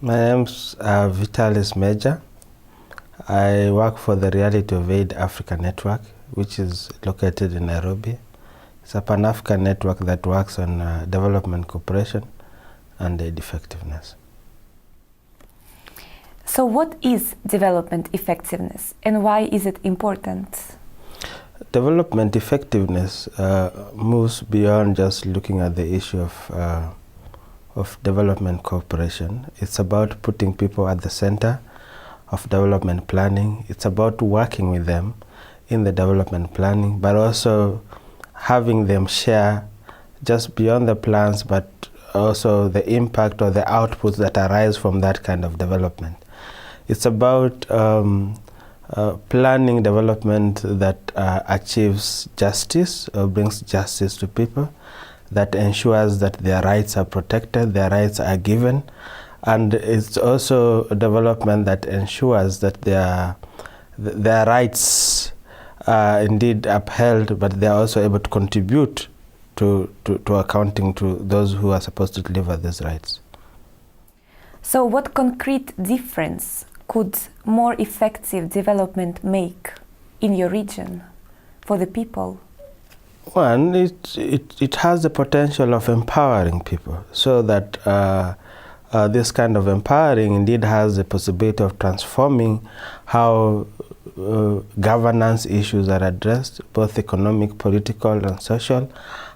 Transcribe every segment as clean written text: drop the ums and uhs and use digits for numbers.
My name's Vitalice Meja. I work for the Reality of Aid Africa Network, which is located in Nairobi. It's a Pan-African network that works on development cooperation and aid effectiveness. So what is development effectiveness and why is it important? Development effectiveness moves beyond just looking at the issue of development cooperation. It's about putting people at the center of development planning. It's about working with them in the development planning, but also having them share just beyond the plans, but also the impact or the outputs that arise from that kind of development. It's about planning development that achieves justice or brings justice to people, that ensures that their rights are protected, their rights are given, and it's also a development that ensures that their rights are indeed upheld, but they are also able to contribute to accounting to those who are supposed to deliver these rights. So what concrete difference could more effective development make in your region for the people? One, it has the potential of empowering people, so that this kind of empowering indeed has the possibility of transforming how governance issues are addressed, both economic, political, and social,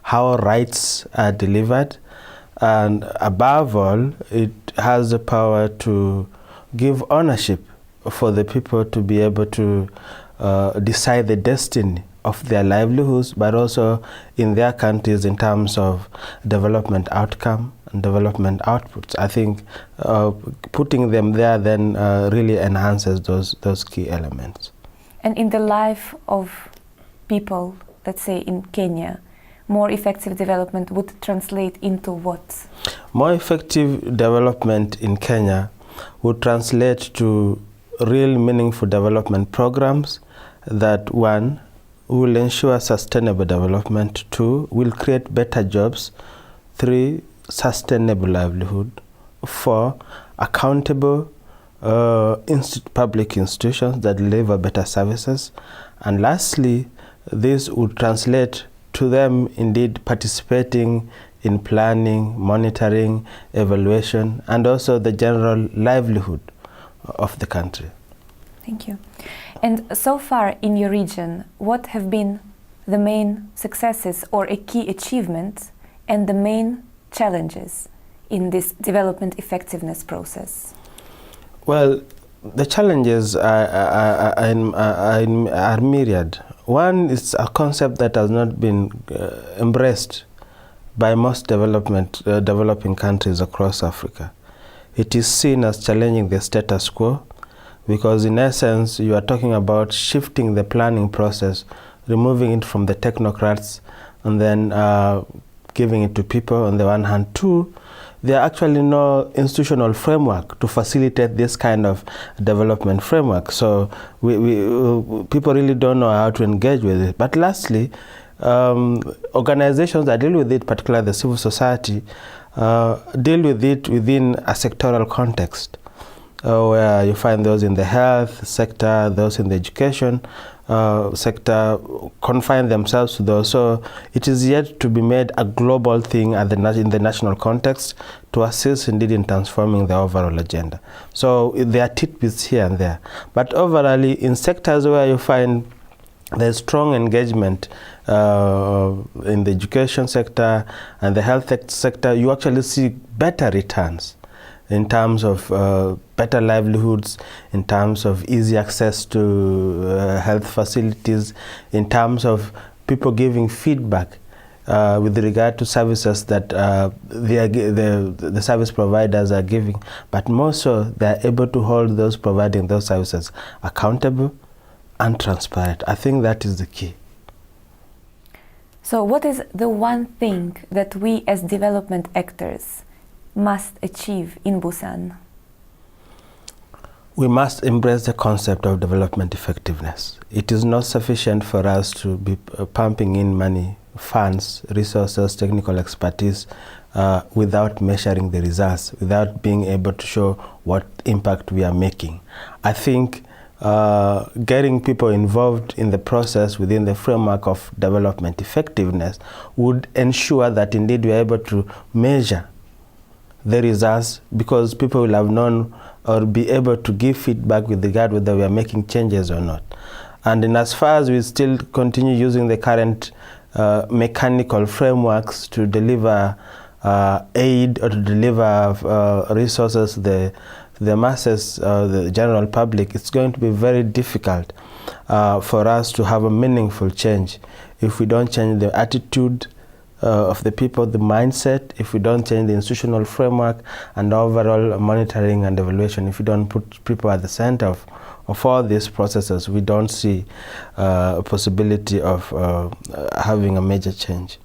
how rights are delivered, and above all, it has the power to give ownership for the people to be able to decide the destiny of their livelihoods, but also in their countries in terms of development outcome and development outputs. I think putting them there then really enhances those key elements. And in the life of people, let's say in Kenya, more effective development would translate into what? More effective development in Kenya would translate to real meaningful development programs that, one, will ensure sustainable development, two, will create better jobs, three, sustainable livelihood, four, accountable public institutions that deliver better services, and lastly, this would translate to them indeed participating in planning, monitoring, evaluation, and also the general livelihood of the country. Thank you. And so far in your region, what have been the main successes or a key achievement and the main challenges in this development effectiveness process? Well, the challenges are myriad. One is a concept that has not been embraced by most developing countries across Africa. It is seen as challenging the status quo, because in essence you are talking about shifting the planning process, removing it from the technocrats and then giving it to people on the one hand. Two, there are actually no institutional framework to facilitate this kind of development framework. So people really don't know how to engage with it. But lastly, organizations that deal with it, particularly the civil society, deal with it within a sectoral context, where you find those in the health sector, those in the education sector confine themselves to those. So it is yet to be made a global thing in the national context to assist indeed in transforming the overall agenda. So there are tidbits here and there. But overall, in sectors where you find there's strong engagement in the education sector and the health sector, you actually see better returns in terms of better livelihoods, in terms of easy access to health facilities, in terms of people giving feedback with regard to services that the service providers are giving. But more so, they are able to hold those providing those services accountable and transparent. I think that is the key. So what is the one thing that we as development actors must achieve in Busan? We must embrace the concept of development effectiveness. It is not sufficient for us to be pumping in money funds, resources, technical expertise without measuring the results, without being able to show what impact we are making. I think getting people involved in the process within the framework of development effectiveness would ensure that indeed we are able to measure the results, because people will have known or be able to give feedback with regard whether we are making changes or not. And in as far as we still continue using the current mechanical frameworks to deliver aid or to deliver resources to the masses, the general public, it's going to be very difficult for us to have a meaningful change if we don't change the attitude of the people, the mindset, if we don't change the institutional framework and overall monitoring and evaluation, if we don't put people at the center of all these processes, we don't see a possibility of having a major change.